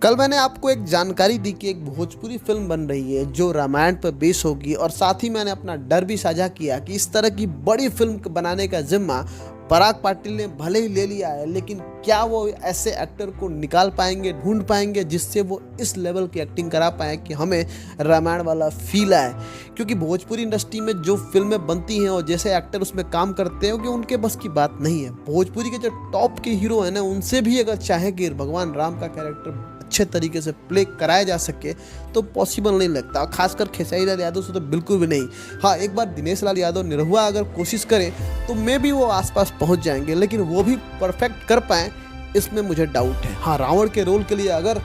कल मैंने आपको एक जानकारी दी कि एक भोजपुरी फिल्म बन रही है जो रामायण पर बेस होगी, और साथ ही मैंने अपना डर भी साझा किया कि इस तरह की बड़ी फिल्म बनाने का जिम्मा पराग पाटिल ने भले ही ले लिया है, लेकिन क्या वो ऐसे एक्टर को निकाल पाएंगे, ढूंढ पाएंगे जिससे वो इस लेवल की एक्टिंग करा पाए कि हमें रामायण वाला फील आए। क्योंकि भोजपुरी इंडस्ट्री में जो फिल्में बनती हैं और जैसे एक्टर उसमें काम करते हैं कि उनके बस की बात नहीं है। भोजपुरी के जो टॉप के हीरो हैं ना, उनसे भी अगर चाहे कि भगवान राम का कैरेक्टर अच्छे तरीके से प्ले कराया जा सके तो पॉसिबल नहीं लगता, खासकर खेसारी लाल यादव से तो बिल्कुल भी नहीं। हाँ, एक बार दिनेश लाल यादव निरहुआ अगर कोशिश करें तो मे भी वो आसपास पहुंच जाएंगे, लेकिन वो भी परफेक्ट कर पाएँ इसमें मुझे डाउट है। हाँ, रावण के रोल के लिए अगर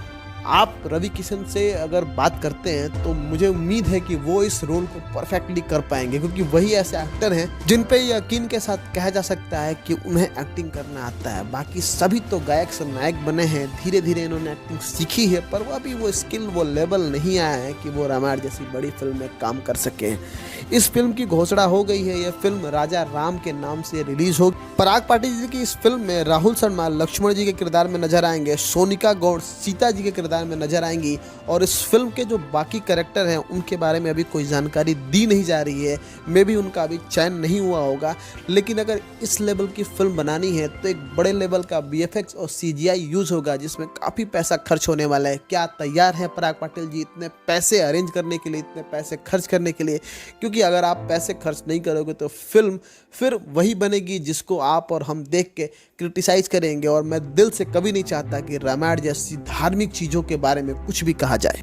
आप रवि किशन से अगर बात करते हैं तो मुझे उम्मीद है कि वो इस रोल को परफेक्टली कर पाएंगे, क्योंकि वही ऐसे एक्टर हैं जिन पे यकीन के साथ कहा जा सकता है कि उन्हें एक्टिंग करना आता है। बाकी सभी तो गायक से नायक बने हैं, धीरे धीरे इन्होंने एक्टिंग सीखी है, पर वो अभी वो स्किल, वो लेवल नहीं आया है कि वो रामायण जैसी बड़ी फिल्म में काम कर सके। इस फिल्म की घोषणा हो गई है, यह फिल्म राजा राम के नाम से रिलीज होगी। पराग पाटिल जी की इस फिल्म में राहुल शर्मा लक्ष्मण जी के किरदार में नजर आएंगे, सोनिका गौड़ सीता जी के किरदार में नजर आएंगी, और इस फिल्म के जो बाकी कैरेक्टर हैं उनके बारे में अभी कोई जानकारी दी नहीं जा रही है। मे भी उनका अभी चयन नहीं हुआ होगा, लेकिन अगर इस लेवल की फिल्म बनानी है तो एक बड़े लेवल का VFX और CGI यूज होगा, जिसमें काफ़ी पैसा खर्च होने वाला है। क्या तैयार है पराग पाटिल जी इतने पैसे अरेंज करने के लिए, इतने पैसे खर्च करने के लिए? क्योंकि अगर आप पैसे खर्च नहीं करोगे तो फिल्म फिर वही बनेगी जिसको आप और हम देख के क्रिटिसाइज करेंगे, और मैं दिल से कभी नहीं चाहता कि रामायण जैसी धार्मिक चीज़ों के बारे में कुछ भी कहा जाए।